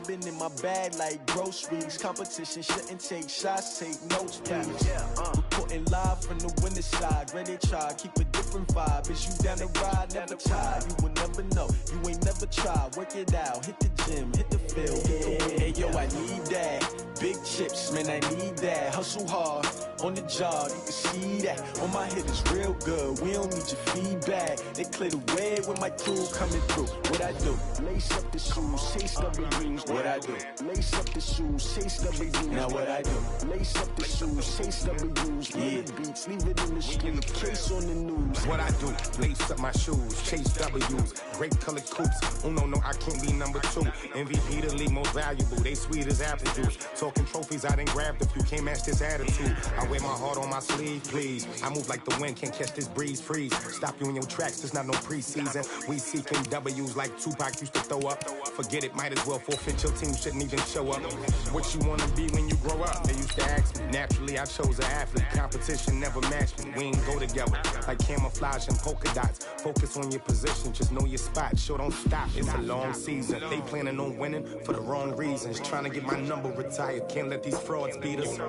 been in my bag like groceries. Competition shouldn't take shots, take notes, please. Reporting live from the winning side. Ready to try, keep a different vibe. Is you down the ride? Never tired. You will never know. You ain't never tried. Work it out. Hit the gym. Hit the field. Hey, yo, I need that. Big chips, man, I need that. Hustle hard on the job. You can see that. On my hit is real good. We don't need your feedback. They clear the way when my crew coming through. What I do? Lace up the shoes, chase W's. What I do? Lace up the shoes, chase W's. Now what I do? Lace up the shoes, chase W's. Yeah, beats, leave it in the street, case on the news. What I do? Lace up my shoes, chase W's. Great colored coops. Oh no, I can't be number 2. MVP the league most valuable. They sweet as apple juice. Talking trophies, I done grabbed a few. Can't match this attitude. I wear my heart on my sleeve, please. I move like the wind, can't catch this breeze. Freeze. Stop you in your tracks. There's not no preseason. We seeking W's like Tupac used to throw up. Forget it, might as well forfeit. Your team shouldn't even show up. What you wanna be when you grow up? They used to ask me. Naturally, I chose an athlete. Competition never matched me. We ain't go together like camouflage and polka dots. Focus on your position, just know your spot. Sure, don't stop. It's a long season. They planning on winning for the wrong reasons. Trying to get my number retired. Can't let these frauds beat us.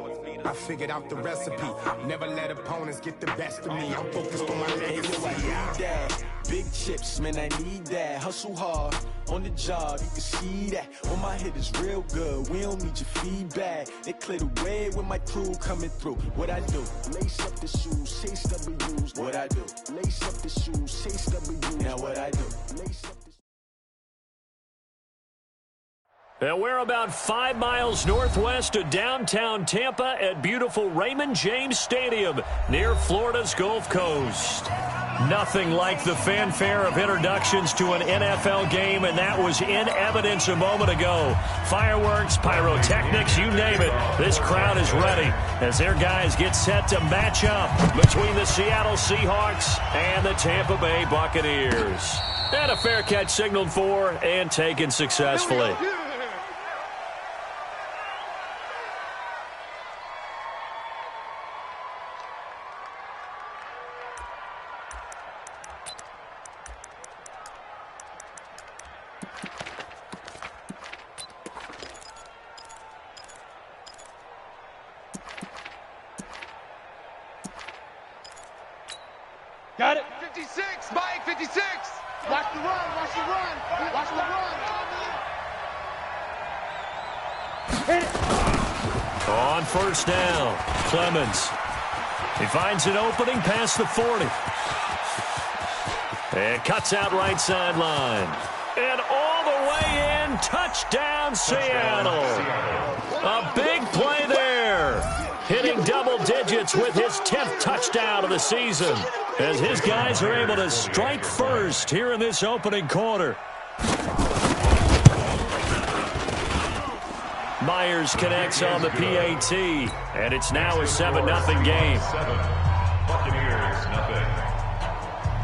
I figured out the recipe. Never let opponents get the best of me. I'm focused on my legacy. Big chips, man, I need that. Hustle hard on the job, you can see that. On my hit is real good. We don't need your feedback. They clear the way when my crew coming through. What I do? Lace up the shoes, chase W's. What I do? Lace up the shoes, chase W's. Now what I do? Lace up the And we're about 5 miles northwest of downtown Tampa at beautiful Raymond James Stadium near Florida's Gulf Coast. Nothing like the fanfare of introductions to an NFL game, and that was in evidence a moment ago. Fireworks, pyrotechnics, you name it. This crowd is ready as their guys get set to match up between the Seattle Seahawks and the Tampa Bay Buccaneers. And a fair catch signaled for and taken successfully. Got it. 56, Mike, 56. Watch the run, watch the run, watch the run. Hit it. On first down, Clemens. He finds an opening past the 40. And cuts out right sideline. And all the way in, touchdown Seattle. A big play there. Hitting double digits with his 10th touchdown of the season, as his guys are able to strike first here in this opening quarter. Myers connects on the PAT, and it's now a 7-0 game. Buccaneers, nothing.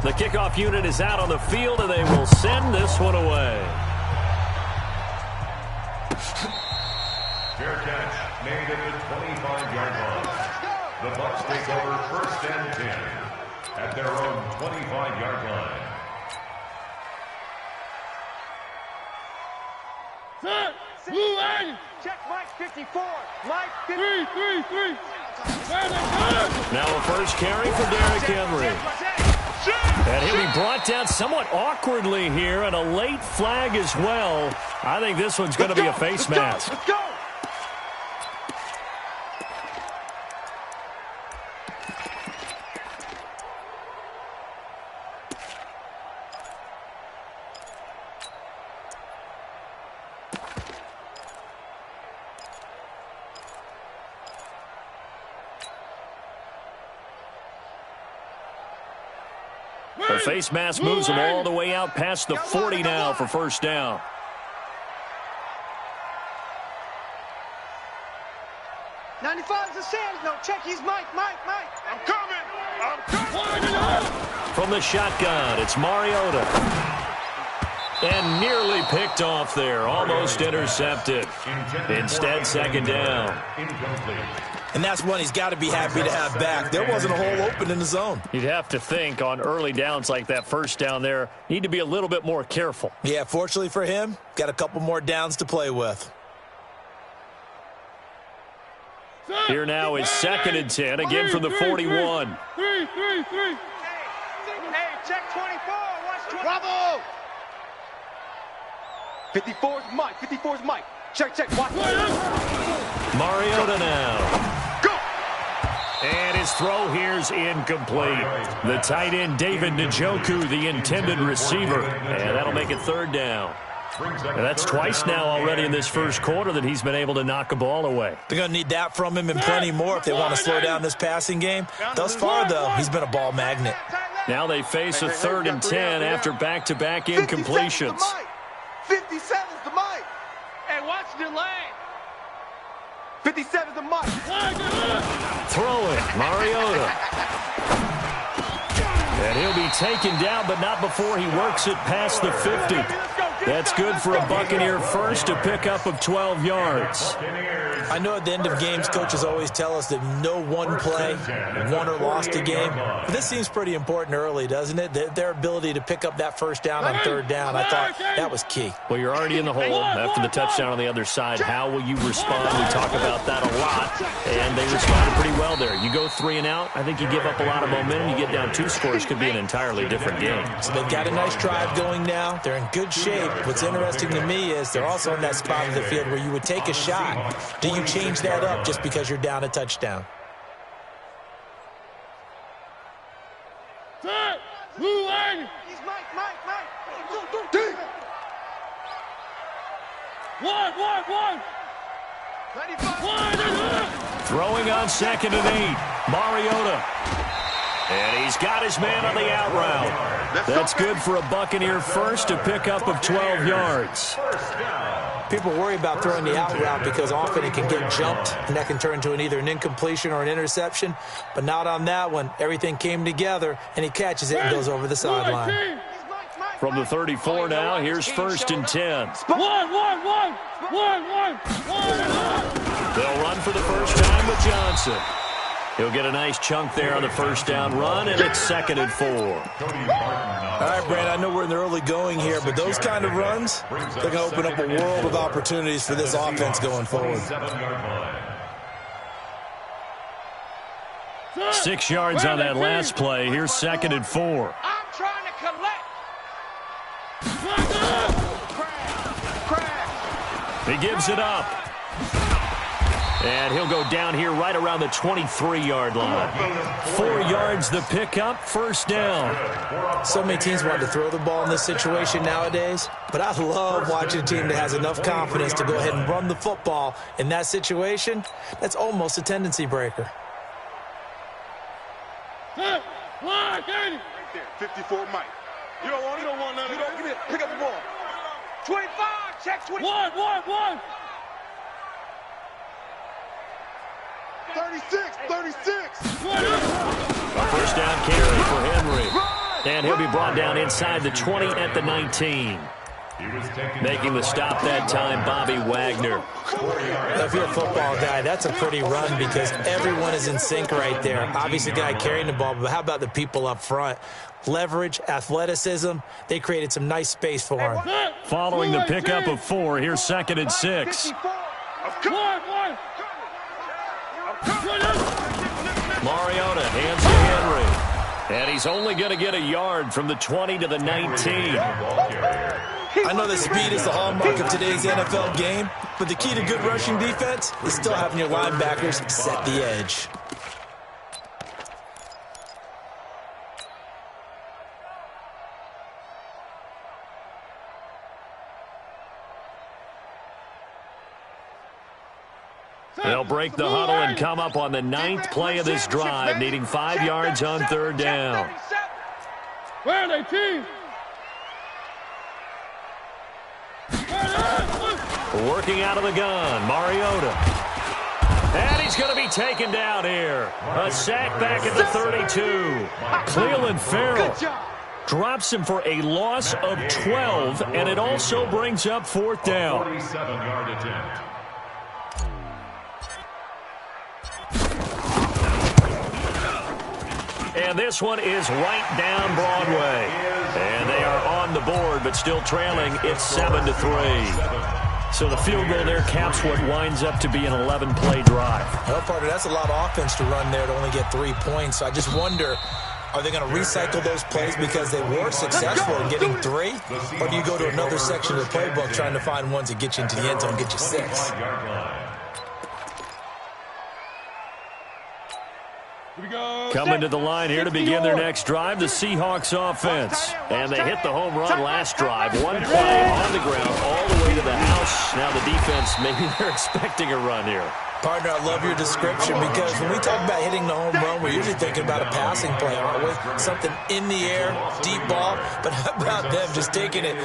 The kickoff unit is out on the field, and they will send this one away. Fair catch made at the 25-yard line. The Bucs take over 1st and 10 at their own 25-yard line. Set. Blue line. Check Mike 54. Mike 53. Now a first carry for Derrick Henry. And he'll be brought down somewhat awkwardly here, and a late flag as well. I think this one's going to be a face mask. Let's go. The face mask moves him all the way out past the 40 now for first down. '95's a sand. No, check. He's Mike. I'm coming. From the shotgun, it's Mariota. And nearly picked off there. Almost intercepted. Instead, second down. Incomplete. And that's one he's got to be happy to have back. There wasn't a hole open in the zone. You'd have to think on early downs like that first down there, need to be a little bit more careful. Yeah, fortunately for him, got a couple more downs to play with. Here now is 2nd and 10, again from the 41. Hey, check 24. Watch 24. Bravo! 54's Mike. 54's Mike. Check. Watch. Mariota now. Go! And his throw here's incomplete. The tight end, David Njoku, the intended receiver. And that'll make it 3rd down. And that's twice now already in this first quarter that he's been able to knock a ball away. They're going to need that from him and plenty more if they want to slow down this passing game. Thus far, though, he's been a ball magnet. Now they face a 3rd and 10 after back-to-back incompletions. 57's the Mike. Hey, watch the lane. 57's the Mike. Throwing, Mariota. And he'll be taken down, but not before he works it past the 50. That's good for a Buccaneer first, a pickup of 12 yards. I know at the end of games, coaches always tell us that no one play won or lost a game. But this seems pretty important early, doesn't it? Their ability to pick up that first down on 3rd down, I thought that was key. Well, you're already in the hole after the touchdown on the other side. How will you respond? We talk about that a lot, and they responded pretty well there. You go 3 and out, I think you give up a lot of momentum. You get down 2 scores, could be an entirely different game. So they've got a nice drive going now. They're in good shape. What's interesting to me is they're also in that spot of the field where you would take a shot. Do you change that up just because you're down a touchdown? He's Mike. One. 95. Throwing on 2nd and 8, Mariota. And he's got his man on the out route. That's good for a Buccaneer first, a pickup of 12 yards. People worry about throwing the out route because often it can get jumped, and that can turn into either an incompletion or an interception. But not on that one. Everything came together, and he catches it and goes over the sideline. From the 34 now, here's 1st and 10. One. They'll run for the first time with Johnson. He'll get a nice chunk there on the first down run, and it's 2nd and 4. All right, Brad, I know we're in the early going here, but those kind of runs, they're going to open up a world of opportunities for this offense going forward. 6 yards on that last play. Here's 2nd and 4. I'm trying to collect. He gives it up. And he'll go down here right around the 23-yard line. 4 yards the pickup, 1st down. So many teams want to throw the ball in this situation nowadays, but I love watching a team that has enough confidence to go ahead and run the football in that situation. That's almost a tendency breaker. 54 Mike. You don't want none. You don't give it. Pick up the ball. 25. Check 20. One. 36. A first down carry for Henry. And he'll be brought down inside the 20 at the 19. Making the stop that time, Bobby Wagner. If you're a football guy, that's a pretty run because everyone is in sync right there. Obviously, the guy carrying the ball, but how about the people up front? Leverage, athleticism, they created some nice space for him. Following the pickup of 4, here's 2nd and 6. Mariota hands to Henry. And he's only going to get a yard from the 20 to the 19. I know that speed is the hallmark of today's NFL game, but the key to good rushing defense is still having your linebackers set the edge. They'll break the huddle and come up on the 9th play of this drive, needing 5 yards on 3rd down. Where are they, team? Working out of the gun, Mariota. And he's going to be taken down here. A sack back at the 32. Cleveland Farrell drops him for a loss of 12, and it also brings up 4th down. 47-yard attempt. And this one is right down Broadway. And they are on the board, but still trailing. It's 7-3. So the field goal there caps what winds up to be an 11-play drive. Well, partner, that's a lot of offense to run there to only get 3 points. So I just wonder, are they going to recycle those plays because they were successful in getting 3? Or do you go to another section of the playbook trying to find ones that get you into the end zone and get you 6? Coming to the line here to begin their next drive, the Seahawks offense. And they hit the home run last drive. One play on the ground all the way to the house. Now the defense, maybe they're expecting a run here. Partner, I love your description because when we talk about hitting the home run, we're usually thinking about a passing play, aren't we? Something in the air, deep ball. But how about them just taking it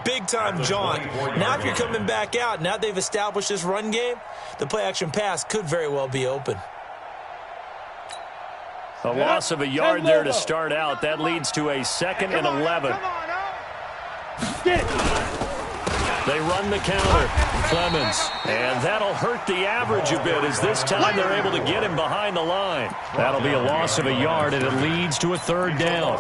big-time jaunt? Now if you're coming back out, now they've established this run game, the play-action pass could very well be open. A loss of a yard there to start out. That leads to a 2nd and 11. They run the counter. Clemens. And that'll hurt the average a bit as this time they're able to get him behind the line. That'll be a loss of a yard, and it leads to a 3rd down.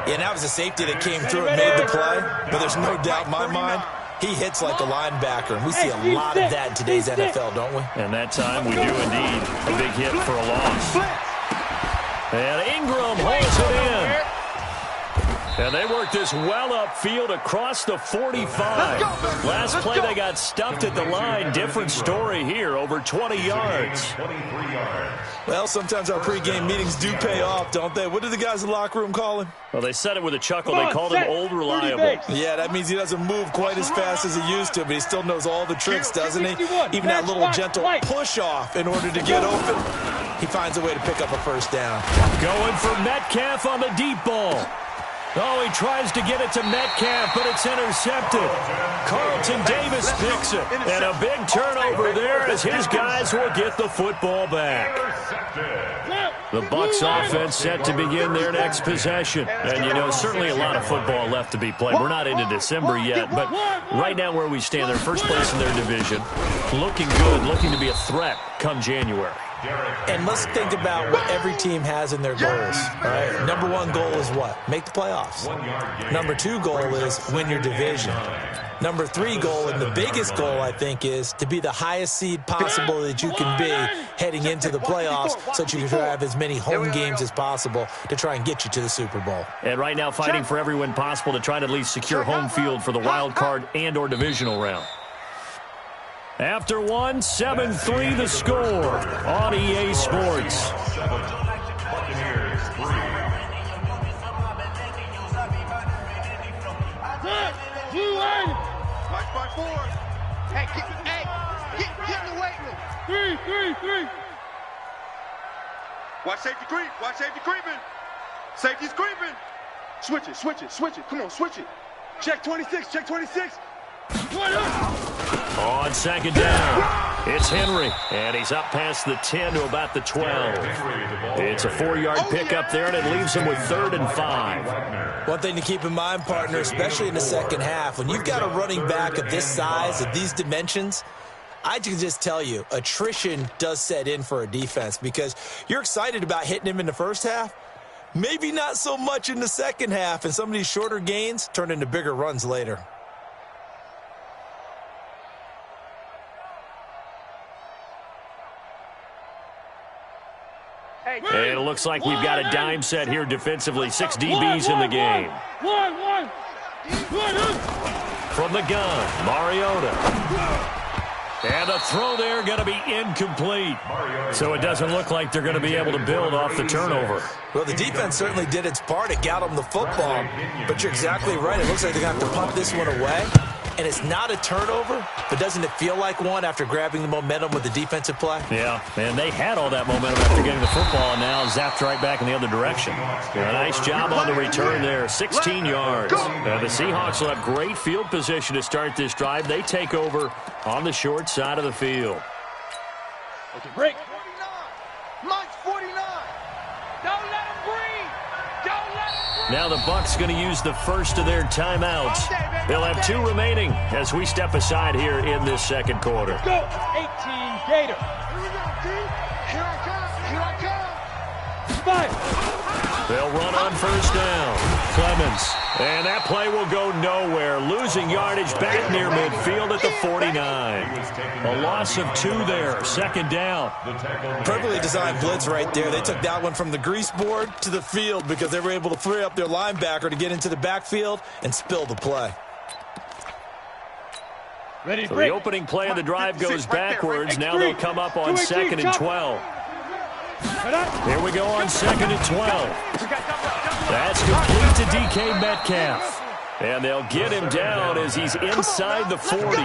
Yeah, that was a safety that came through and made the play. But there's no doubt in my mind, he hits like a linebacker. And we see a lot of that in today's NFL, don't we? And that time we do indeed. A big hit for a loss. And Ingram holds it in. And they work this well upfield across the 45. Last play they got stuffed at the line. Different story here, over 20 yards. Well, sometimes our pregame meetings do pay off, don't they? What do the guys in the locker room call him? Well, they said it with a chuckle. They called him Old Reliable. Yeah, that means he doesn't move quite as fast as he used to, but he still knows all the tricks, doesn't he? Even that little gentle push-off in order to get open. He finds a way to pick up a 1st down. Going for Metcalf on the deep ball. Oh, he tries to get it to Metcalf, but it's intercepted. Carlton Davis picks it. And a big turnover there as his guys will get the football back. The Bucs offense set to begin their next possession. And, you know, certainly a lot of football left to be played. We're not into December yet, but right now where we stand, they're first place in their division. Looking good, looking to be a threat come January. And let's think about what every team has in their goals. All right? Number 1 goal is what? Make the playoffs. Number 2 goal is win your division. Number 3 goal, and the biggest goal, I think, is to be the highest seed possible that you can be heading into the playoffs so that you can have as many home games as possible to try and get you to the Super Bowl. And right now fighting for every win possible to try to at least secure home field for the wild card and or divisional round. After 1, 7-3 the score on EA Sports. Buccaneers 3. March by 4. Hey, get in the weight room. 3. Watch safety creep. Watch safety creeping. Safety's creeping. Switch it. Come on, switch it. Check 26. On 2nd down, it's Henry, and he's up past the 10 to about the 12. It's a 4-yard pickup there, and it leaves him with 3rd and 5. One thing to keep in mind, partner, especially in the second half, when you've got a running back of this size, of these dimensions, I can just tell you, attrition does set in for a defense because you're excited about hitting him in the first half, maybe not so much in the second half, and some of these shorter gains turn into bigger runs later. And it looks like we've got a dime set here defensively. 6 DBs in the game. From the gun, Mariota. And a throw there going to be incomplete. So it doesn't look like they're going to be able to build off the turnover. Well, the defense certainly did its part. It got them the football. But you're exactly right. It looks like they're going to have to punt this one away. And it's not a turnover, but doesn't it feel like one after grabbing the momentum with the defensive play? Yeah, and they had all that momentum after getting the football and now zapped right back in the other direction. A nice job on the return there, 16 yards. The Seahawks will have great field position to start this drive. They take over on the short side of the field. Okay, break. 49. Mike's 49. Don't let him breathe. Don't let him breathe. Now the Bucs going to use the first of their timeouts. They'll have 2 remaining as we step aside here in this second quarter. Go. 18 Gator. Here we go, dude. Here I come. They'll run on first down. Clemens. And that play will go nowhere. Losing yardage back near midfield at the 49. A loss of 2 there. Second down. Perfectly designed blitz right there. They took that one from the grease board to the field because they were able to free up their linebacker to get into the backfield and spill the play. So the opening play of the drive goes backwards. Now they'll come up on 2nd and 12. Here we go on 2nd and 12. That's complete to DK Metcalf. And they'll get him down as he's inside the 40.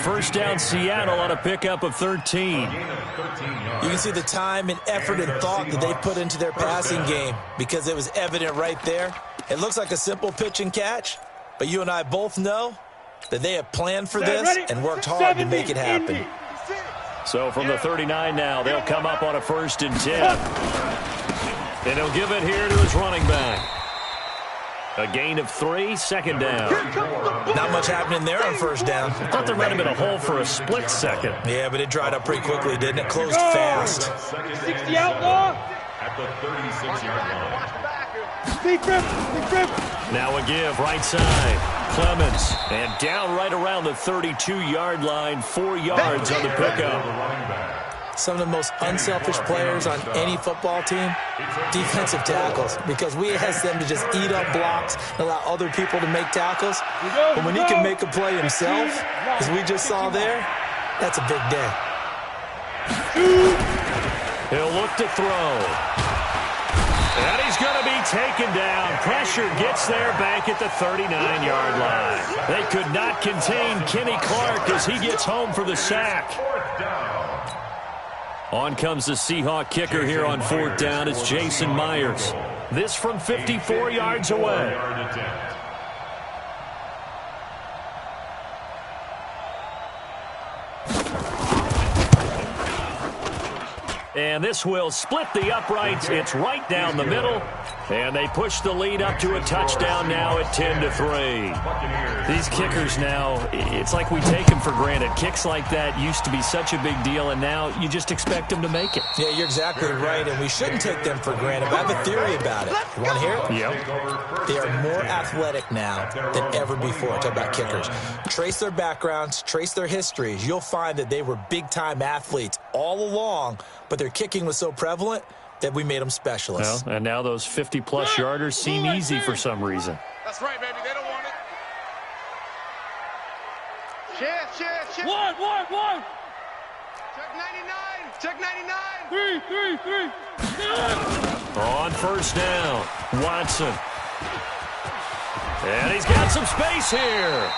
First down Seattle on a pickup of 13. You can see the time and effort and thought that they put into their passing game because it was evident right there. It looks like a simple pitch and catch, but you and I both know that they have planned for this and worked hard to make it happen. So from the 39 now, they'll come up on a 1st and 10. And he'll give it here to his running back. A gain of 3, second down. Not much happening there on first down. I thought there might have been a hole for a split second. Yeah, but it dried up pretty quickly, didn't it? Closed fast. 60 outlaw. At the 36-yard line. Now a give, right side. Clemens. And down right around the 32-yard line, 4 yards on the pickup. Some of the most unselfish players on any football team, defensive tackles, because we ask them to just eat up blocks and allow other people to make tackles. But when he can make a play himself, as we just saw there, that's a big day. He'll look to throw. And he's going to be taken down. Pressure gets there back at the 39-yard line. They could not contain Kenny Clark as he gets home for the sack. On comes the Seahawk kicker here on 4th down. It's Jason Myers. This from 54 yards away. And this will split the uprights. It's right down the middle. And they push the lead up to a touchdown now at 10-3. These kickers now, it's like we take them for granted. Kicks like that used to be such a big deal, and now you just expect them to make it. Yeah, you're exactly right, and we shouldn't take them for granted. But I have a theory about it. You want to hear it? Yep. They are more athletic now than ever before. Talk about kickers. Trace their backgrounds, trace their histories. You'll find that they were big-time athletes all along, but their kicking was so prevalent that we made them specialists. Well, and now those 50-plus yarders seem easy for some reason. That's right, baby. They don't want it. Share. One. Check 99. Three. On first down, Watson. And he's got some space here.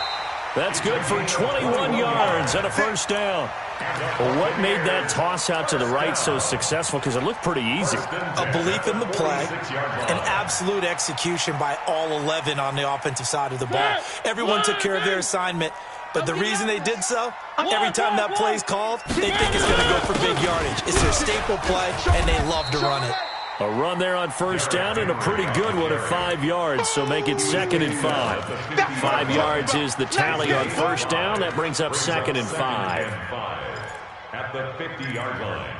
That's good for 21 yards and a first down. Well, what made that toss out to the right so successful? Because it looked pretty easy. A belief in the play, an absolute execution by all 11 on the offensive side of the ball. Everyone took care of their assignment, but the reason they did so, every time that play's called, they think it's going to go for big yardage. It's their staple play, and they love to run it. A run there on first down and a pretty good one at 5 yards, so make it 2nd and 5. 5 yards is the tally on first down. That brings up 2nd and 5. At the 50-yard line.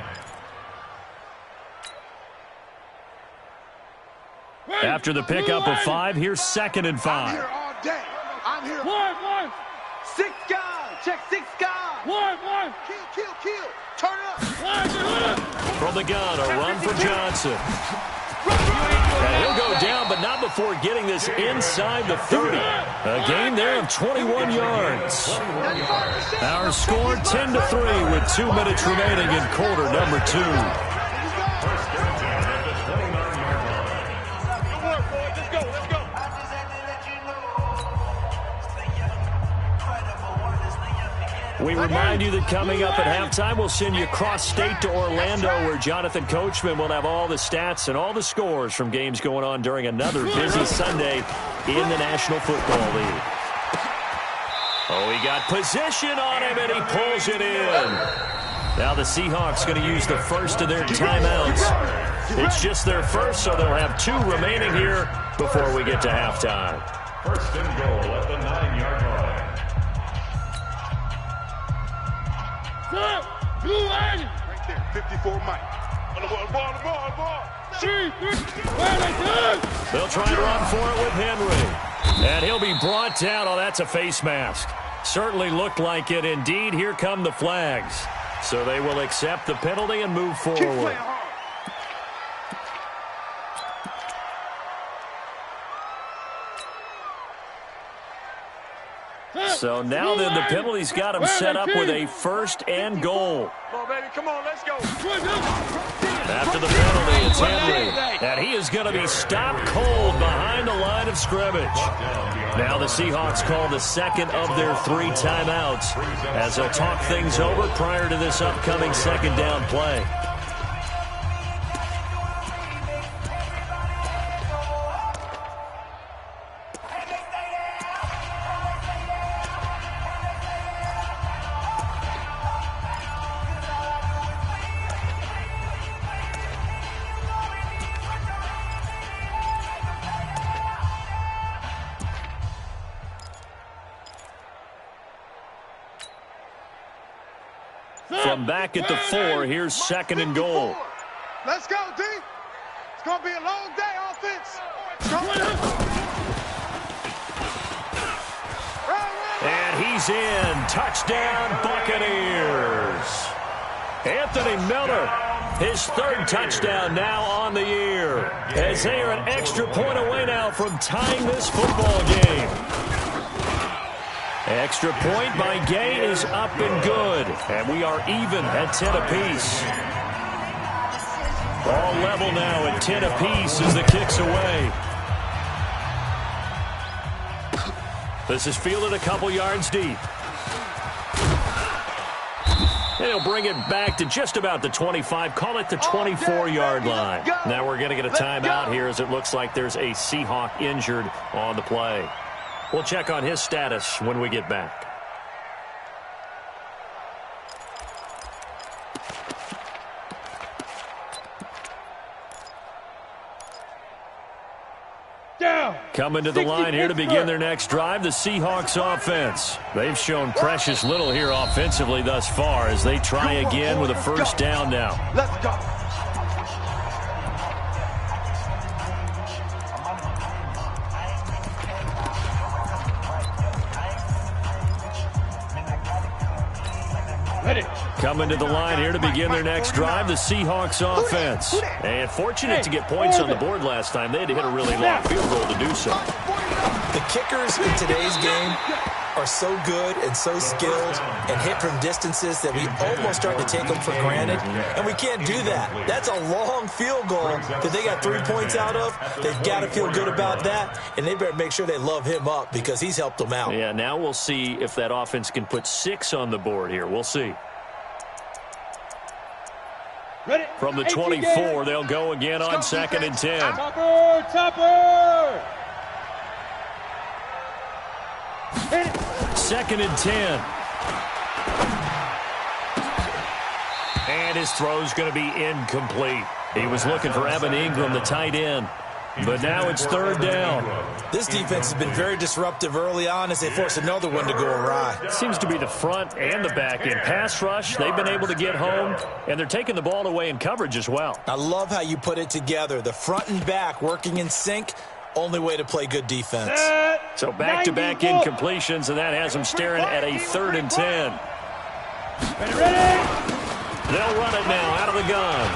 After the pickup of 5, here's 2nd and 5. I'm here all day. I'm here. One. 6 guys. Check 6 guys. One. Kill. Turn it up. From the gun, a run for Johnson. And he'll go down, but not before getting this inside the 30. A gain there of 21 yards. Our score 10-3 with 2 minutes remaining in quarter number 2. We remind you that coming up at halftime, we'll send you cross-state to Orlando, where Jonathan Coachman will have all the stats and all the scores from games going on during another busy Sunday in the National Football League. Oh, he got position on him, and he pulls it in. Now the Seahawks going to use the first of their timeouts. It's just their first, so they'll have 2 remaining here before we get to halftime. First and goal at the 9-yard line. Blue line. Right there, 54 Mike. They'll try and run for it with Henry. And he'll be brought down. Oh, that's a face mask. Certainly looked like it. Indeed, here come the flags. So they will accept the penalty and move forward. So now then the penalty's got him set up with a first and goal. Come on, baby. Come on, let's go. After the penalty, it's Henry. And he is going to be stopped cold behind the line of scrimmage. Now the Seahawks call the second of their 3 timeouts as they'll talk things over prior to this upcoming second down play. From back at the 4, here's second and goal. Let's go, D. It's going to be a long day, offense. And he's in. Touchdown, Buccaneers. Anthony Miller, his 3rd touchdown now on the year, as they are an extra point away now from tying this football game. Extra point by Gay is up and good, and we are even at 10 apiece. All level now at 10 apiece as the kick's away. This is fielded a couple yards deep. And he'll bring it back to just about the 25, call it the 24-yard line. Now we're going to get a timeout here as it looks like there's a Seahawk injured on the play. We'll check on his status when we get back. Coming to the line here to begin their next drive, the Seahawks offense. They've shown precious little here offensively thus far as they try again with a first down now. Let's go. Coming to the line here to begin their next drive, the Seahawks offense. And fortunate to get points on the board last time. They had to hit a really long field goal to do so. The kickers in today's game are so good and so skilled and hit from distances that we almost start to take them for granted, and we can't do that. That's a long field goal that they got 3 points out of. They've got to feel good about that, and they better make sure they love him up because he's helped them out. Yeah, now we'll see if that offense can put 6 on the board here. We'll see. From the 24, they'll go again on 2nd and 10. Topper! 2nd and 10. And his throw's going to be incomplete. He was looking for Evan Ingram, the tight end. But now it's 3rd down. This defense has been very disruptive early on as they force another one to go awry. It seems to be the front and the back end. Pass rush, they've been able to get home, and they're taking the ball away in coverage as well. I love how you put it together. The front and back working in sync, only way to play good defense. So back-to-back incompletions, and that has them staring at a 3rd and 10. They'll run it now out of the gun.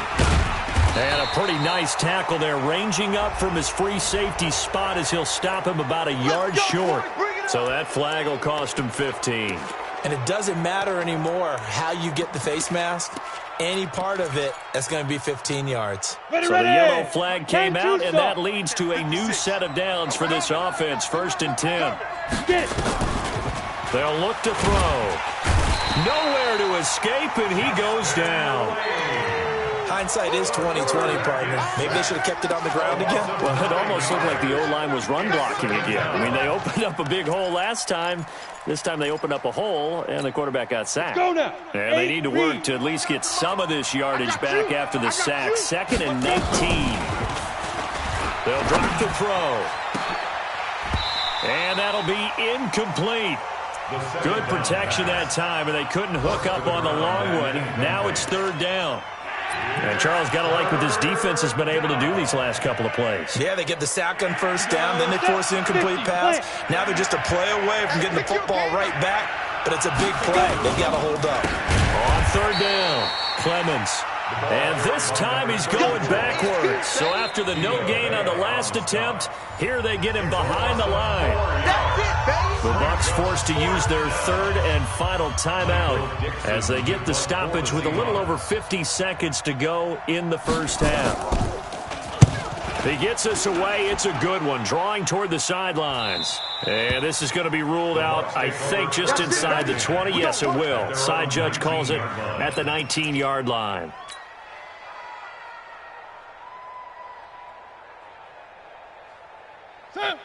And a pretty nice tackle there, ranging up from his free safety spot as he'll stop him about a yard short. So that flag will cost him 15. And it doesn't matter anymore how you get the face mask. Any part of it, that's going to be 15 yards. So the yellow flag came out, and that leads to a new set of downs for this offense, 1st and 10. They'll look to throw. Nowhere to escape, and he goes down. Hindsight is 20/20, partner. Maybe they should have kept it on the ground again. Well, it almost looked like the O-line was run blocking again. I mean, they opened up a big hole last time. This time they opened up a hole, and the quarterback got sacked. Go now. And they need to work to at least get some of this yardage back after the sack. 2nd and 19. They'll drop the throw. And that'll be incomplete. Good protection that time, and they couldn't hook up on the long one. Now it's 3rd down. And Charles, got to like what this defense has been able to do these last couple of plays. Yeah, they get the sack on first down, then they force the incomplete pass. Now they're just a play away from getting the football right back, but it's a big play. They've got to hold up. On third down, Clemens. And this time he's going backwards. So after the no gain on the last attempt, here they get him behind the line. The Bucs forced to use their third and final timeout as they get the stoppage with a little over 50 seconds to go in the first half. He gets us away. It's a good one, drawing toward the sidelines. And this is going to be ruled out, I think, just inside the 20. Yes, it will. Side judge calls it at the 19-yard line.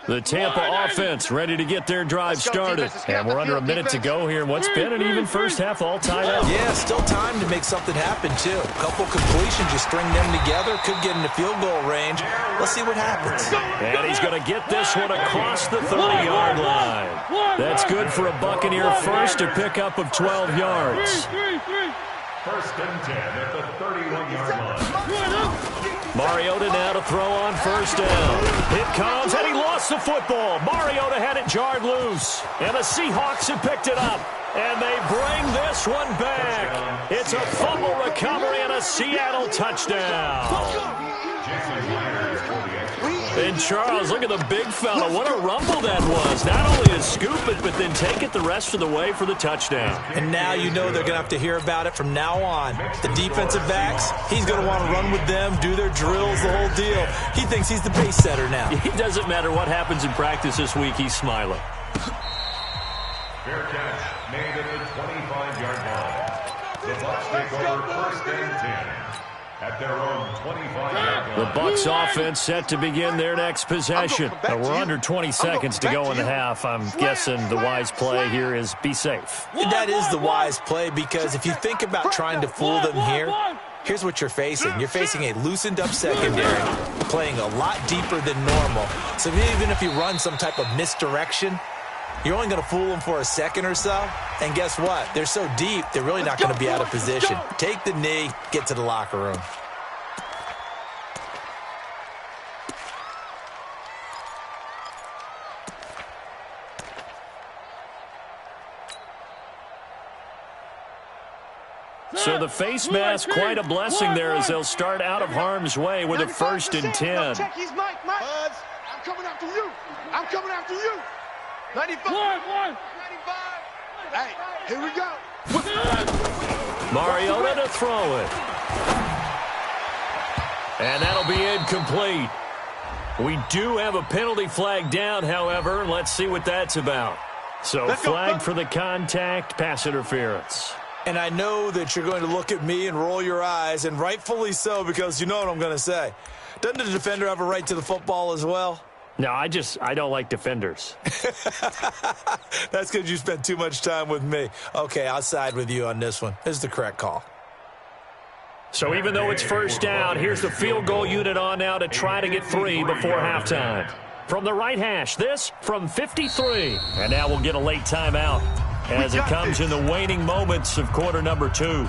The Tampa offense ready to get their drive started. And we're under a minute to go here in what's been an even first half all tied up. Yeah, still time to make something happen, too. A couple completions, you string them together, could get into field goal range. Let's see what happens. And he's going to get this one across the 30-yard line. That's good for a Buccaneer first, a pickup of 12 yards. First and 10 at the 31-yard line. Mariota now to throw on first down. It comes, and he lost the football. Mariota had it jarred loose, and the Seahawks have picked it up. And they bring this one back. It's a fumble recovery and a Seattle touchdown. And Charles, look at the big fella. What a rumble that was. Not only to scoop it, but then take it the rest of the way for the touchdown. And now you know they're going to have to hear about it from now on. The defensive backs, he's going to want to run with them, do their drills, the whole deal. He thinks he's the pace setter now. It doesn't matter what happens in practice this week. He's smiling. Fair catch made at the 25-yard line. The Bucs take over first and 10 at their own 25-yard line. The Bucs offense set to begin their next possession. We're under 20 seconds to go in the half. I'm guessing the wise play here is be safe. That is the wise play, because if you think about trying to fool them here, here's what you're facing. You're facing a loosened-up secondary, playing a lot deeper than normal. So even if you run some type of misdirection, you're only going to fool them for a second or so. And guess what? They're so deep, they're really not going to be out of position. Take the knee, get to the locker room. So the face mask, quite a blessing there as they'll start out of harm's way with a first and 10. Check his mic, Mike. I'm coming after you. I'm coming after you. 95. 95. Hey, here we go. Mariota to throw it. And that'll be incomplete. We do have a penalty flag down, however. Let's see what that's about. So flag for the contact, pass interference. And I know that you're going to look at me and roll your eyes, and rightfully so, because you know what I'm going to say. Doesn't the defender have a right to the football as well? No, I don't like defenders. That's because you spent too much time with me. Okay, I'll side with you on this one. This is the correct call. So even though it's first down, here's the field goal unit on now to try to get 3 before halftime. From the right hash, this from 53. And now we'll get a late timeout as it comes in the waning moments of quarter number 2.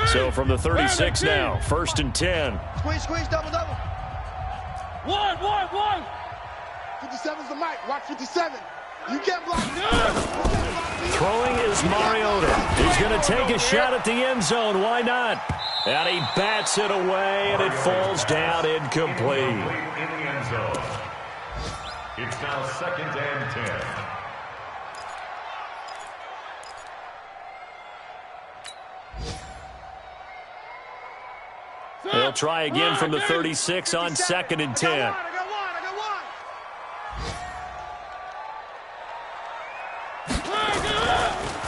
So from the 36 now, first and 10. Squeeze, double. 1. 57's the mic. Watch 57. You can't block. Throwing is Mariota. He's going to take a shot at the end zone. Why not? And he bats it away, and it falls down incomplete. In the end zone. It's now second and 10. They'll try again from the 36 on second and 10. I got one.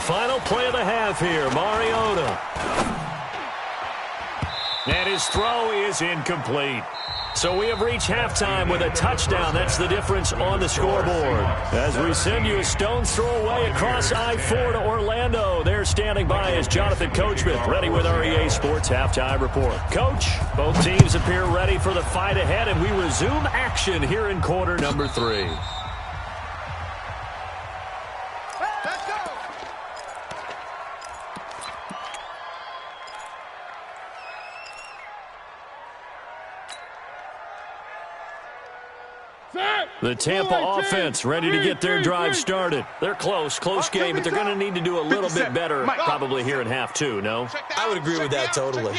Final play of the half here, Mariota. And his throw is incomplete. So we have reached halftime with a touchdown. That's the difference on the scoreboard. As we send you a stone's throw away across I-4 to Orlando. There standing by is Jonathan Coachman, ready with our EA Sports Halftime Report. Coach, both teams appear ready for the fight ahead, and we resume action here in quarter number 3. The Tampa offense ready to get their drive started. They're close game, but they're going to need to do a little bit better probably here in half 2, no? I would agree with that totally.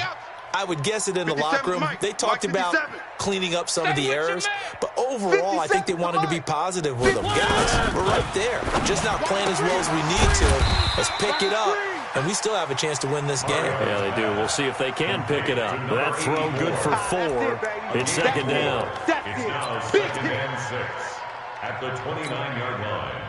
I would guess it in the locker room. They talked about cleaning up some of the errors, but overall, I think they wanted to be positive with them. Guys, we're right there. Just not playing as well as we need to. Let's pick it up, and we still have a chance to win this game. Yeah, they do. We'll see if they can pick it up. That throw good for 4. It's second down. It's now 2nd and 6 at the 29-yard line.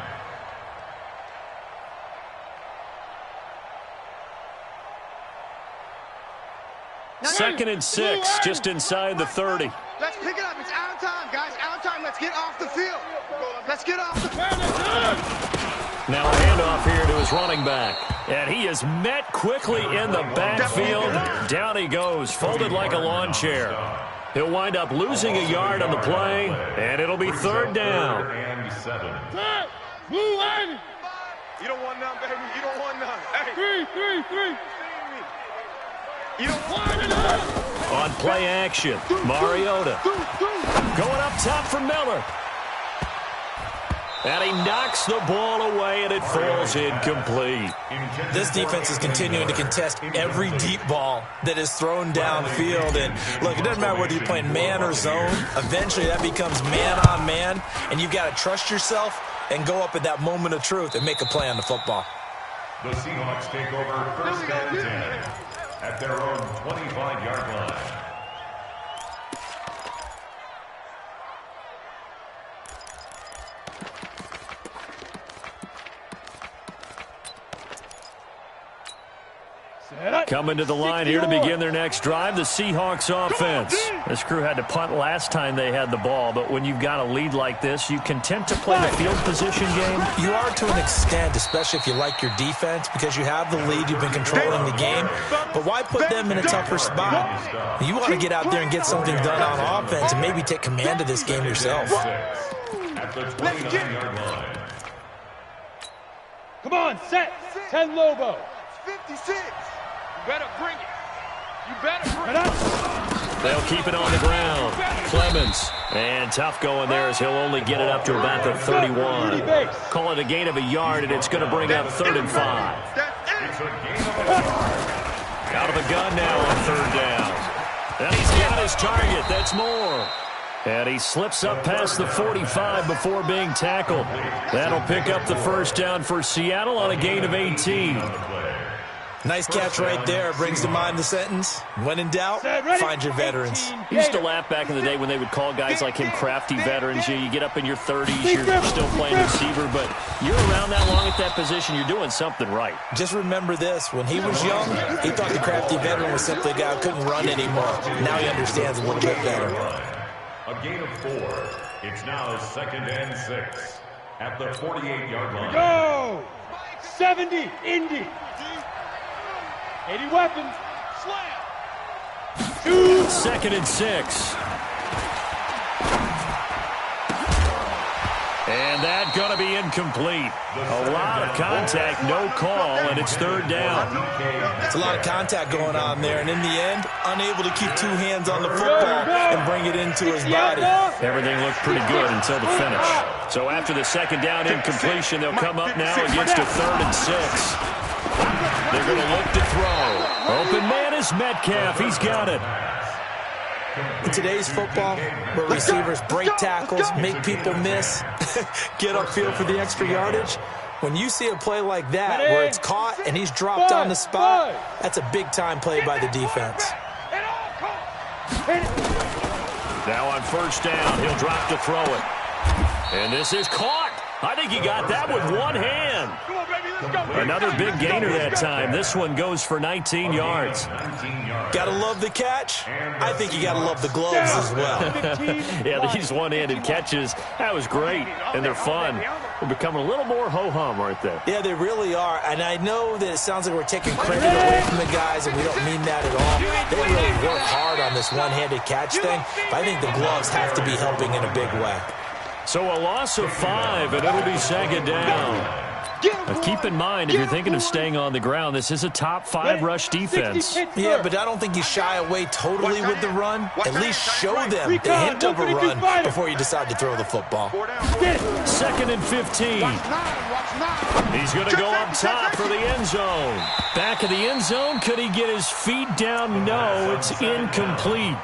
Second and 6, just inside the 30. Let's pick it up. It's out of time, guys. Out of time. Let's get off the field. Let's get off the field. Now a handoff here to his running back. And he is met quickly in the backfield. Down he goes, folded like a lawn chair. He'll wind up losing a yard on the play, and it'll be 3rd down. And 7. You don't want none, baby. You don't want none. Hey. 3. You don't want none. On play action, Mariota. Going up top for Miller. And he knocks the ball away, and it falls incomplete. This defense is continuing to contest every deep ball that is thrown downfield. And, look, it doesn't matter whether you're playing man or zone. Eventually, that becomes man-on-man, and you've got to trust yourself and go up at that moment of truth and make a play on the football. The Seahawks take over 1st and 10 at their own 25-yard line. Coming to the line here to begin their next drive, the Seahawks offense. This crew had to punt last time they had the ball, but when you've got a lead like this, you content to play the field position game? You are to an extent, especially if you like your defense, because you have the lead, you've been controlling the game. But why put them in a tougher spot? You want to get out there and get something done on offense and maybe take command of this game yourself. At the 29-yard line. Come on, set. 10 Lobo. 56. You better bring it. You better bring it. They'll keep it on the ground. Clemens. And tough going there as he'll only get it up to about the 31. Call it a gain of a yard, and it's going to bring up 3rd and 5. It's a gain of a yard. Out of the gun now on 3rd down. And he's got his target. That's more. And he slips up past the 45 before being tackled. That'll pick up the 1st down for Seattle on a gain of 18. Nice catch right there. Brings to mind the sentence, when in doubt, find your veterans. You used to laugh back in the day when they would call guys like him crafty veterans. You get up in your 30s, you're still playing receiver, but you're around that long at that position, you're doing something right. Just remember this. When he was young, he thought the crafty veteran was simply a guy who couldn't run anymore. Now he understands a little bit better. A gain of 4. It's now 2nd and 6 at the 48-yard line. Go! 70, Indy. 80 weapons. Slam. 2nd and 6. And that going to be incomplete. A lot of contact, no call, and it's 3rd down. It's a lot of contact going on there, and in the end, unable to keep 2 hands on the football and bring it into his body. Everything looked pretty good until the finish. So after the 2nd down incompletion, they'll come up now against a 3rd and 6. They're going to look to throw. Open man is Metcalf. He's got it. In today's football, where receivers break tackles, make people miss, get upfield for the extra yardage, when you see a play like that where it's caught and he's dropped on the spot, that's a big-time play by the defense. Now on 1st down, he'll drop to throw it. And this is caught. I think he got that with one hand. Come on, baby. Another big gainer that time. This one goes for 19 yards. Gotta love the catch. I think you gotta love the gloves as well. Yeah, these one-handed catches, that was great, and they're fun. They're becoming a little more ho-hum, aren't they? Yeah, they really are, and I know that it sounds like we're taking credit away from the guys, and we don't mean that at all. They really work hard on this one-handed catch thing, but I think the gloves have to be helping in a big way. So a loss of 5, and it'll be second down. Now keep in mind, if you're thinking of staying on the ground, this is a top 5 rush defense. Yeah, but I don't think you shy away totally with the run. At least show them the hint of a run before you decide to throw the football. 2nd and 15. He's going to go up top for the end zone. Back of the end zone. Could he get his feet down? No, it's incomplete.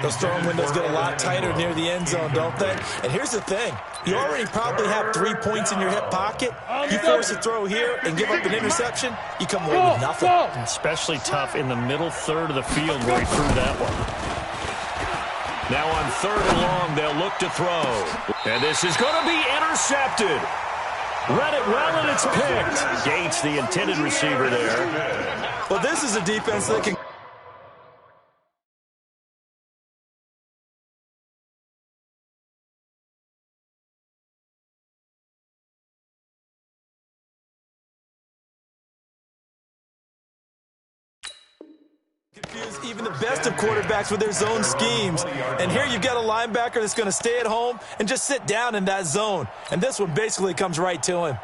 Those throwing windows get a lot tighter near the end zone, don't they? And here's the thing. You already probably have 3 points in your hip pocket. You force a throw here and give up an interception, you come away with nothing. Especially tough in the middle third of the field where he threw that one. Now on 3rd and long, they'll look to throw. And this is going to be intercepted. Read it well, and it's picked. Gates, the intended receiver there. Well, this is a defense that can... confuse even the best of quarterbacks with their zone schemes. And here you've got a linebacker that's going to stay at home and just sit down in that zone. And this one basically comes right to him.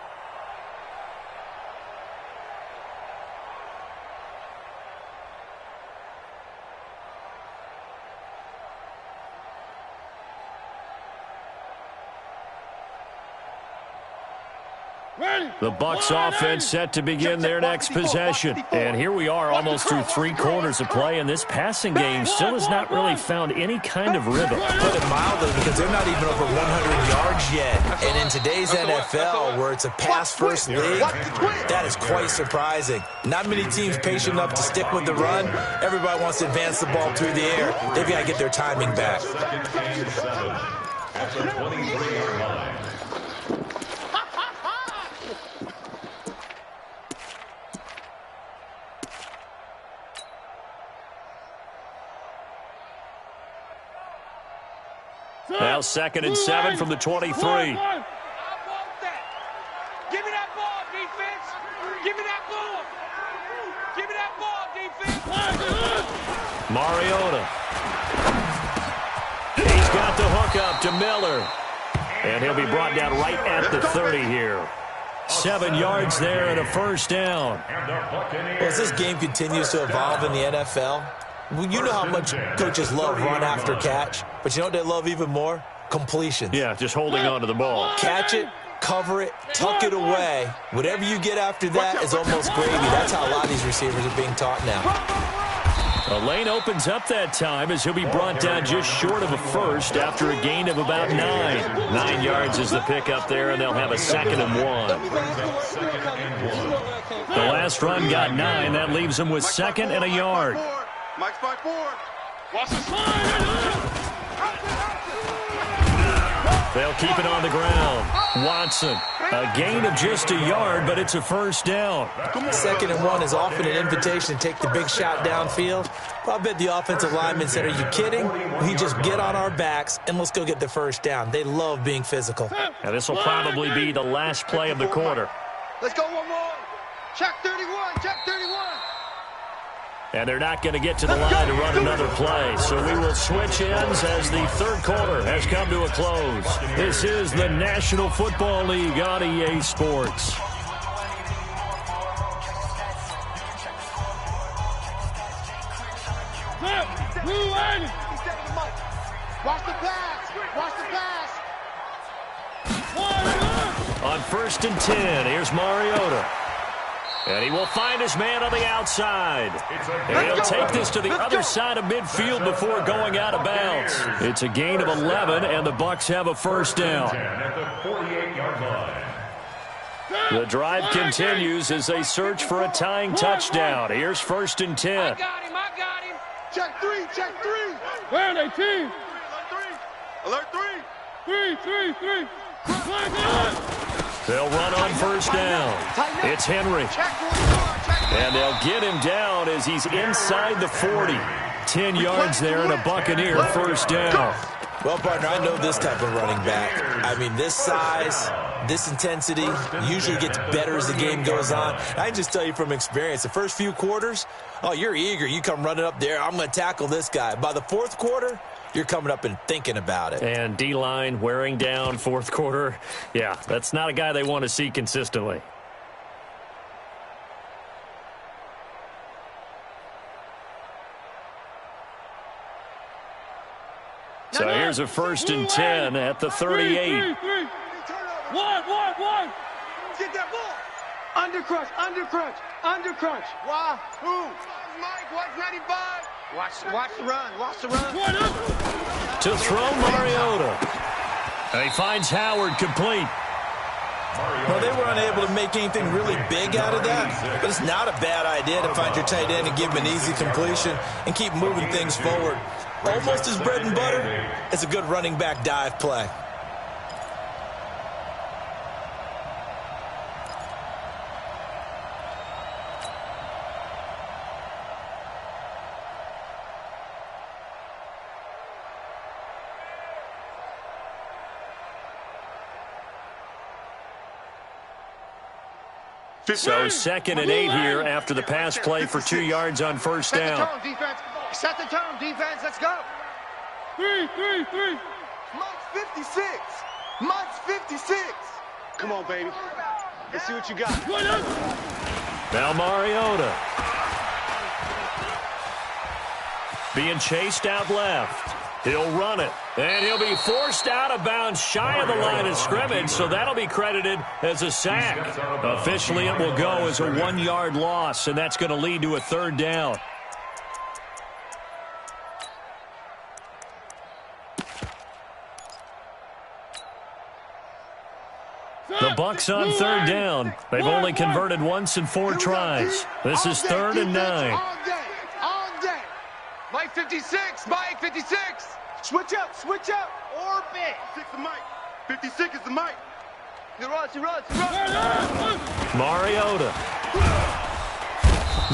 The Bucs offense set to begin their next possession. And here we are almost through 3 quarters of play, and this passing game still has not really found any kind of rhythm. Put it mildly, because they're not even over 100 yards yet. And in today's NFL, where it's a pass-first league, that is quite surprising. Not many teams patient enough to stick with the run. Everybody wants to advance the ball through the air. They've got to get their timing back. At the 23-yard line. Now 2nd and 7 from the 23. I want that. Give me that ball, defense. Give me that ball. Give me that ball, defense. Mariota. He's got the hook up to Miller. And he'll be brought down right at the 30 here. 7 yards there and a first down. Well, as this game continues to evolve in the NFL, you know how much coaches love run after catch, but you know what they love even more? Completions. Yeah, just holding on to the ball. Catch it, cover it, tuck it away. Whatever you get after that is almost gravy. That's how a lot of these receivers are being taught now. A lane opens up that time as he'll be brought down just short of a first after a gain of about 9. 9 yards is the pickup there, and they'll have a 2nd and 1. The last run got 9. That leaves them with 2nd and a yard. Mike's by 4. Watch the slide. They'll keep it on the ground. Watson, a gain of just a yard, but it's a first down. 2nd and 1 is often an invitation to take the big shot downfield. But I bet the offensive lineman said, are you kidding? We just get on our backs and let's go get the first down. They love being physical. Now this will probably be the last play of the quarter. Let's go one more. Check 31. Check 31. And they're not going to get to the line to run another play. So we will switch ends as the 3rd quarter has come to a close. This is the National Football League on EA Sports. Watch the pass. Watch the pass. On 1st and 10, here's Mariota. And he will find his man on the outside. And he'll take this to the other side of midfield before going out of bounds. It's a gain of 11, and the Bucs have a first down. At the 48-yard line. The drive continues as they search for a tying touchdown. Here's 1st and 10. I got him. Check 3. Check 3. Where are they, team? Alert 3. Alert 3. 3. They'll run on first down. It's Henry. And they'll get him down as he's inside the 40. 10 yards there and a Buccaneer first down. Well, partner, I know this type of running back. I mean, this size, this intensity usually gets better as the game goes on. I can just tell you from experience, the first few quarters, oh, you're eager. You come running up there, I'm going to tackle this guy. By the fourth quarter, you're coming up and thinking about it. And D-line wearing down fourth quarter. Yeah, that's not a guy they want to see consistently. So here's a 1st and 10 at the 38. One. Get that ball. Under crunch. Why? Who? Mike, watch 95. Watch the run. To throw Mariota. He finds Howard complete. Well, they were unable to make anything really big out of that, but it's not a bad idea to find your tight end and give him an easy completion and keep moving things forward. Almost his bread and butter. It's a good running back dive play. So 2nd and 8 here after the pass play for 2 yards on first down. Set the tone, defense. Let's go. 3. Mike's 56. Mike's 56. Come on, baby. Let's see what you got. Now Mariota. Being chased out left. He'll run it. And he'll be forced out of bounds shy of the line of scrimmage, so that'll be credited as a sack. Officially, it will go as a 1-yard loss, and that's going to lead to a 3rd down. The Bucs on 3rd down. They've only converted once in 4 tries. This is 3rd and 9. All day. Mike 56. Mike 56. Switch up. Orbit. 6 is Mike. 56 is the Mike. He runs. Mariota.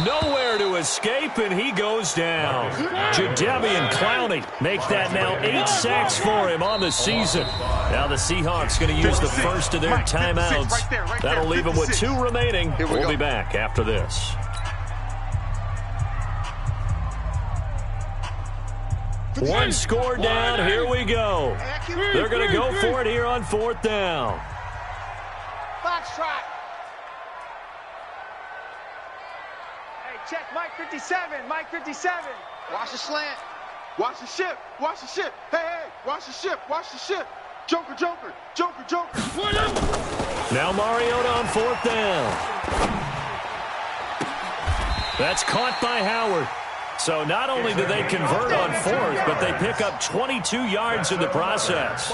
Nowhere to escape, and he goes down. Jadeveon Clowney make that now 8 sacks for him on the season. Now the Seahawks going to use the first of their timeouts. That'll leave them with 2 remaining. We'll be back after this. One score down. Here we go. They're going to go for it here on 4th down. Box trot. Hey, check Mike 57. Mike 57. Watch the slant. Watch the ship. Hey, watch the ship. Joker. Now Mariota on 4th down. That's caught by Howard. So not only do they convert on 4th, but they pick up 22 yards in the process.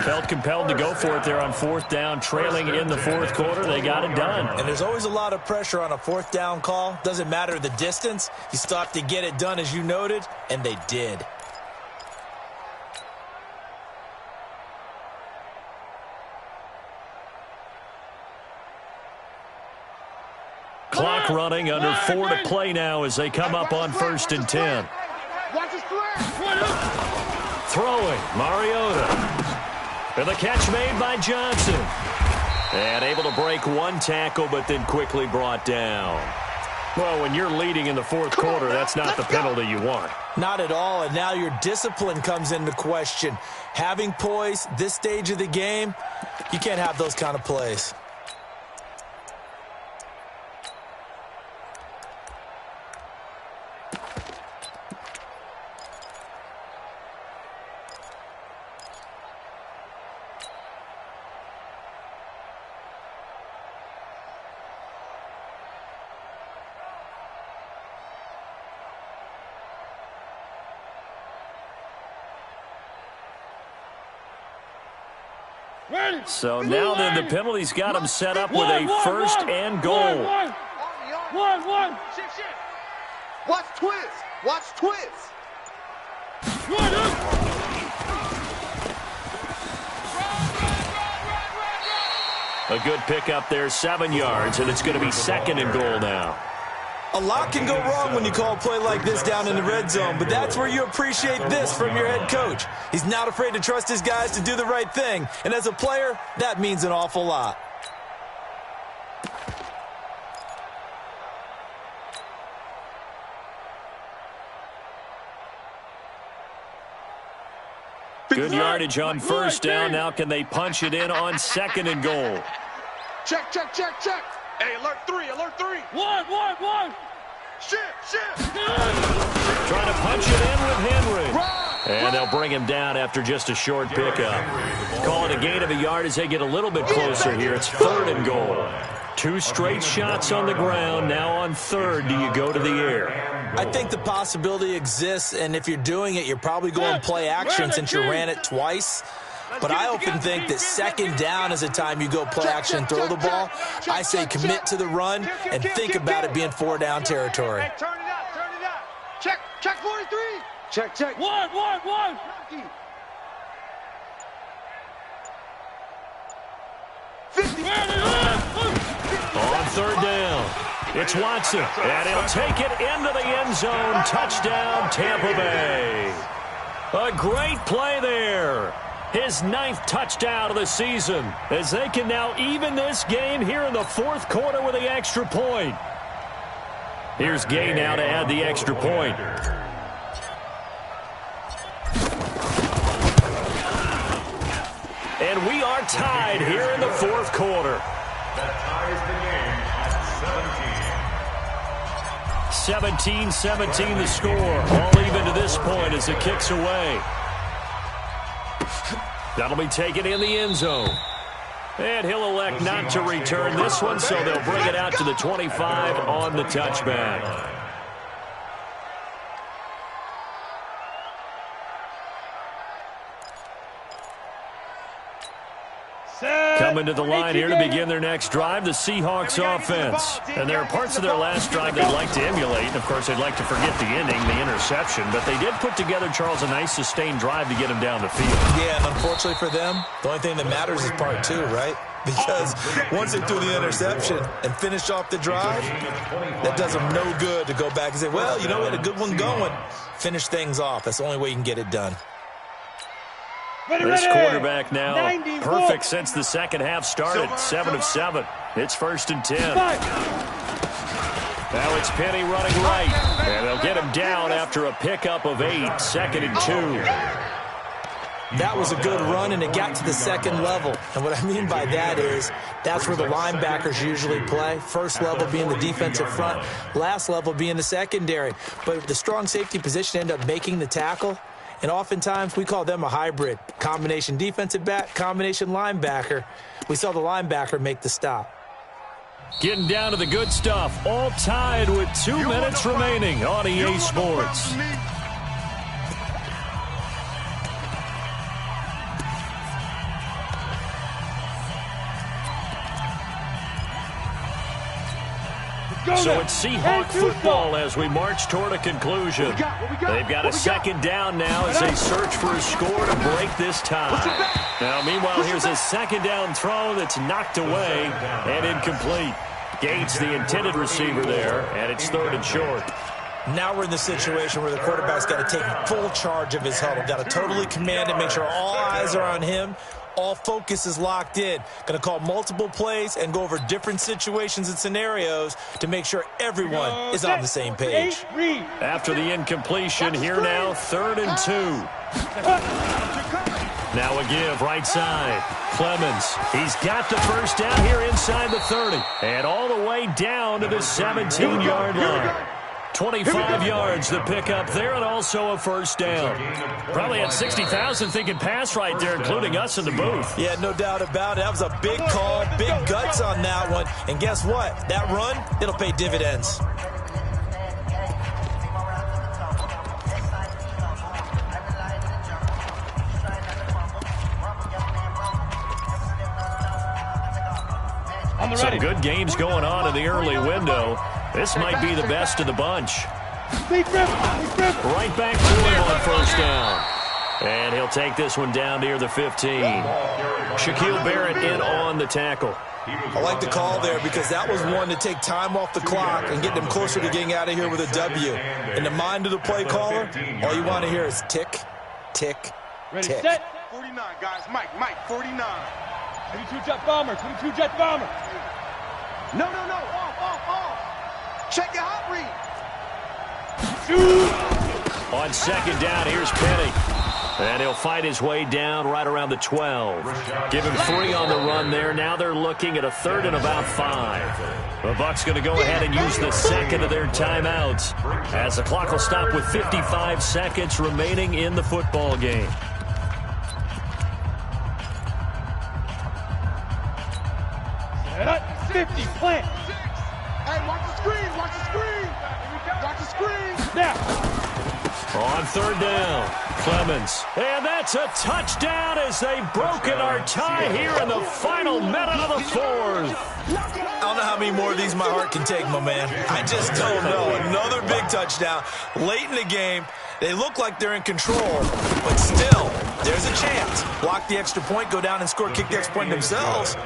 Felt compelled to go for it there on 4th down, trailing in the 4th quarter. They got it done. And there's always a lot of pressure on a 4th down call. Doesn't matter the distance. You still have to get it done, as you noted, and they did. Clock running, under 4 to play now as they come up on 1st and 10. Throwing, Mariota. And the catch made by Johnson. And able to break 1 tackle, but then quickly brought down. Well, when you're leading in the 4th quarter, that's not the penalty you want. Not at all, and now your discipline comes into question. Having poise this stage of the game, you can't have those kind of plays. So now then the penalty's got him set up with a 1st and goal. Shift. Watch twist. A good pickup there, 7 yards, and it's going to be 2nd and goal now. A lot can go wrong when you call a play like this down in the red zone, but that's where you appreciate this from your head coach. He's not afraid to trust his guys to do the right thing, and as a player, that means an awful lot. Good yardage on 1st down. Now can they punch it in on 2nd and goal? Check, check, check, check. Hey, alert 3, alert 3. One. Shift. Trying to punch it in with Henry. And they'll bring him down after just a short pickup. Call it a gain of a yard as they get a little bit closer here. It's 3rd and goal. 2 straight shots on the ground. Now on 3rd, do you go to the air? I think the possibility exists, and if you're doing it, you're probably going play action since you ran it twice. But I often think that 2nd down is the time you go play action and throw the ball. I say commit to the run and think about it being 4-down territory. Hey, turn it out. Check 43. Check. One. 50. On 3rd down, it's Watson, and he'll take it into the end zone. Touchdown, Tampa Bay. A great play there. His 9th touchdown of the season, as they can now even this game here in the 4th quarter with the extra point. Here's Gay now to add the extra point. And we are tied here in the 4th quarter. That ties the game at 17. 17-17 the score. All even to this point as it kicks away. That'll be taken in the end zone. And he'll elect not to return this one, so they'll bring it out to the 25 on the touchback. Coming to the line here to begin their next drive, the Seahawks offense. And there are parts of their last drive they'd like to emulate. And, of course, they'd like to forget the ending, the interception. But they did put together, Charles, a nice sustained drive to get him down the field. Yeah, and unfortunately for them, the only thing that matters is part 2, right? Because once they threw the interception and finished off the drive, that does them no good to go back and say, well, you know what, a good one going. Finish things off. That's the only way you can get it done. This quarterback now perfect since the second half started. 7 of 7. It's 1st and 10. Now it's Penny running right. And they'll get him down after a pickup of 8. 2nd and 2. That was a good run, and it got to the 2nd level. And what I mean by that is that's where the linebackers usually play. First level being the defensive front, last level being the secondary. But the strong safety position ended up making the tackle. And oftentimes, we call them a hybrid. Combination defensive back, combination linebacker. We saw the linebacker make the stop. Getting down to the good stuff. All tied with 2 minutes remaining on EA Sports. So it's Seahawk football as we march toward a conclusion. They've got a 2nd down now as they search for a score to break this tie. Now, meanwhile, here's a 2nd down throw that's knocked away and incomplete. Gates the intended receiver there, and it's 3rd and short. Now we're in the situation where the quarterback's got to take full charge of his huddle. Got to totally command it, make sure all eyes are on him. All focus is locked in. Going to call multiple plays and go over different situations and scenarios to make sure everyone is on the same page. After the incompletion, here now, 3rd and 2. Now a give, right side. Clemens, he's got the 1st down here inside the 30. And all the way down to the 17-yard line. 25 yards the pickup there, and also a 1st down. Probably had 60,000 thinking pass right there, including us in the booth. Yeah, no doubt about it. That was a big call, big guts on that one. And guess what? That run, it'll pay dividends. Some good games going on in the early window. This might be the best of the bunch. Right back to him on 1st down. And he'll take this one down near the 15. Shaquille Barrett in on the tackle. I like the call there because that was one to take time off the clock and get them closer to getting out of here with a W. In the mind of the play caller, all you want to hear is tick, tick, Ready, tick. set. 49, guys. Mike, 49. 22 jet bomber, 22 jet bomber. No. Off. Check your hot read. On second down, here's Penny. And he'll fight his way down right around the 12. Give him 3 on the run there. Now they're looking at a third and about 5. The Bucs going to go ahead and use the second of their timeouts as the clock will stop with 55 seconds remaining in the football game. Set up, 50, plant. Hey, watch the screen. Watch the screen. Now. On third down, Clemens. And that's a touchdown as they've broken our tie here in the final minute of the fourth. I don't know how many more of these my heart can take, my man. I just don't know. Another big touchdown late in the game. They look like they're in control, but still, there's a chance. Block the extra point, go down and score, kick the extra point themselves.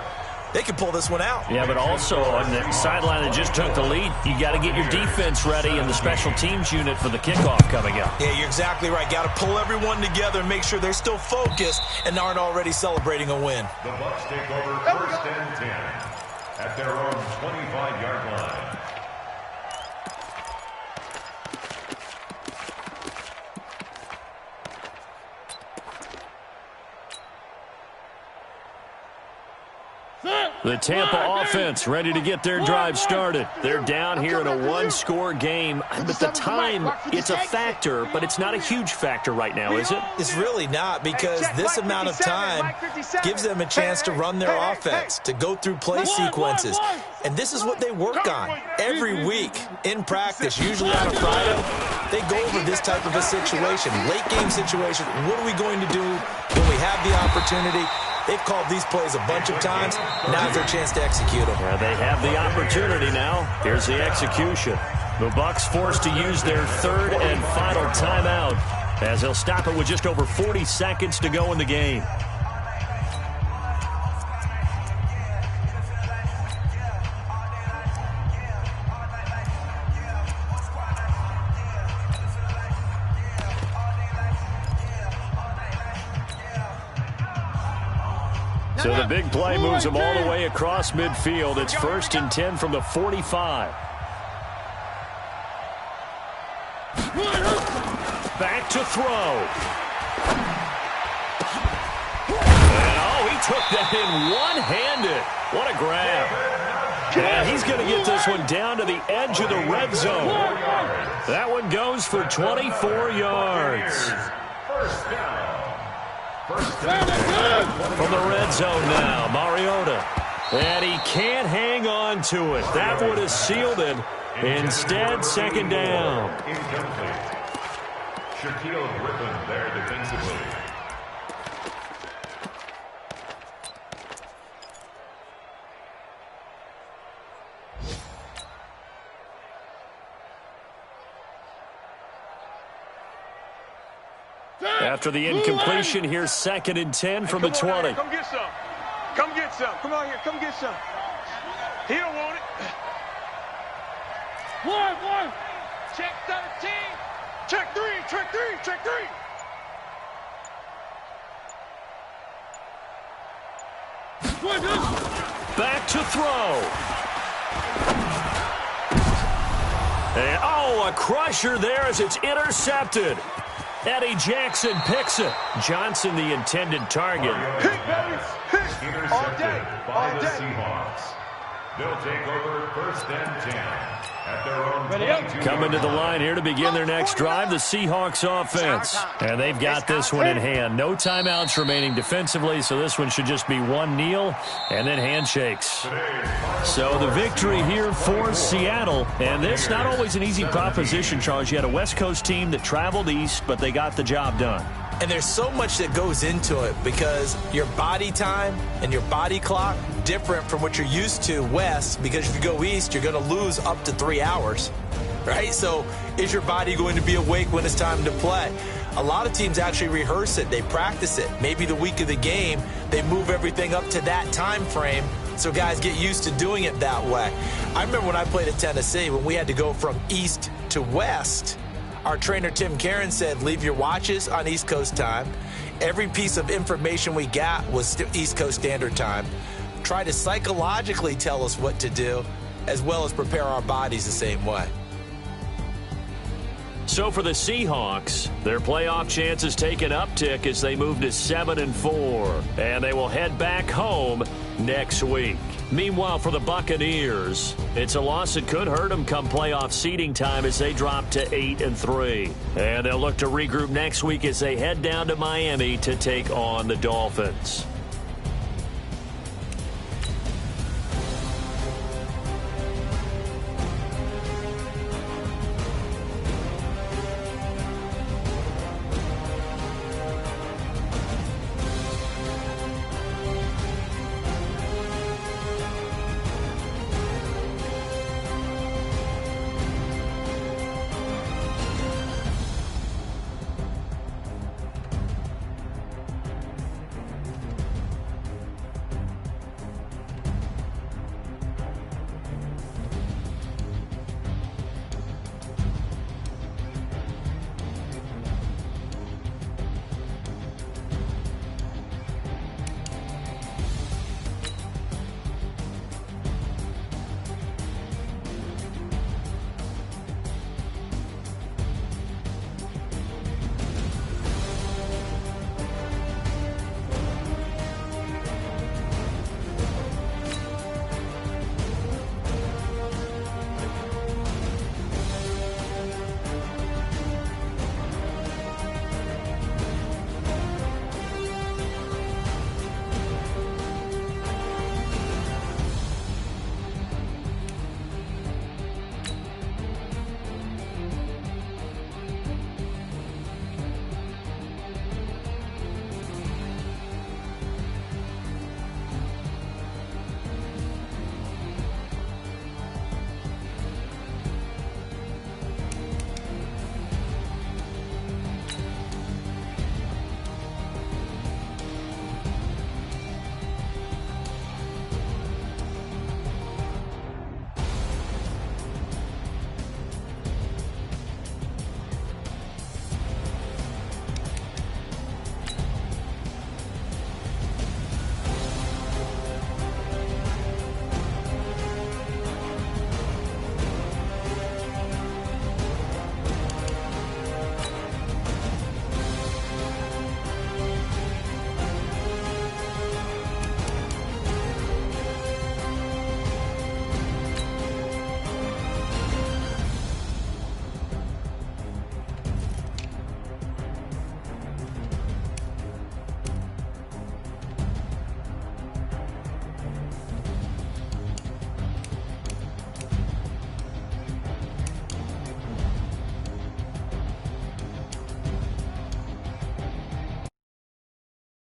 They can pull this one out. Yeah, but also on the sideline that just took the lead, you got to get your defense ready and the special teams unit for the kickoff coming up. Yeah, you're exactly right. Got to pull everyone together and make sure they're still focused and aren't already celebrating a win. The Bucs take over first and 10 at their own 25-yard line. The Tampa offense ready to get their drive started. They're down here in a one-score game. But the time, it's a factor, but it's not a huge factor right now, is it? It's really not, because this amount of time gives them a chance to run their offense, to go through play sequences. And this is what they work on every week in practice, usually on a Friday. They go over this type of a situation, late-game situation. What are we going to do when we have the opportunity? They've called these plays a bunch of times. Now's their chance to execute them. Yeah, they have the opportunity now. Here's the execution. The Bucs forced to use their third and final timeout as they'll stop it with just over 40 seconds to go in the game. So the big play moves them all the way across midfield. It's first and 10 from the 45. Back to throw. And he took that in one-handed. What a grab. And he's going to get this one down to the edge of the red zone. That one goes for 24 yards. First down. From the red zone now, Mariota. And he can't hang on to it. That would have sealed it. Instead, second down. Incomplete. Shaquille Griffin there defensively. After the incompletion, here's second and 10 from the 20. Come get some. Come get some. Come on here. Come get some. He don't want it. One. Check 13. Check 3. Check 3. Check 3. Back to throw. And, a crusher there as it's intercepted. Eddie Jackson picks it. Johnson, the intended target. Pick, baby. Pick. Intercepted by the Seahawks. They'll take over first and 10 at their own 22. Coming to the line here to begin their next drive, the Seahawks offense. And they've got this one in hand. No timeouts remaining defensively, so this one should just be one kneel and then handshakes. So the victory here for Seattle. And this not always an easy proposition, Charles. You had a West Coast team that traveled east, but they got the job done. And there's so much that goes into it because your body time and your body clock different from what you're used to west, because if you go east, you're going to lose up to 3 hours, right? So is your body going to be awake when it's time to play? A lot of teams actually rehearse it. They practice it. Maybe the week of the game, they move everything up to that time frame so guys get used to doing it that way. I remember when I played at Tennessee, when we had to go from east to west, our trainer Tim Karen said, leave your watches on East Coast time. Every piece of information we got was East Coast Standard Time. Try to psychologically tell us what to do, as well as prepare our bodies the same way. So for the Seahawks, their playoff chances take an uptick as they move to 7-4, and they will head back home next week. Meanwhile, for the Buccaneers, it's a loss that could hurt them come playoff seeding time as they drop to 8-3. And they'll look to regroup next week as they head down to Miami to take on the Dolphins.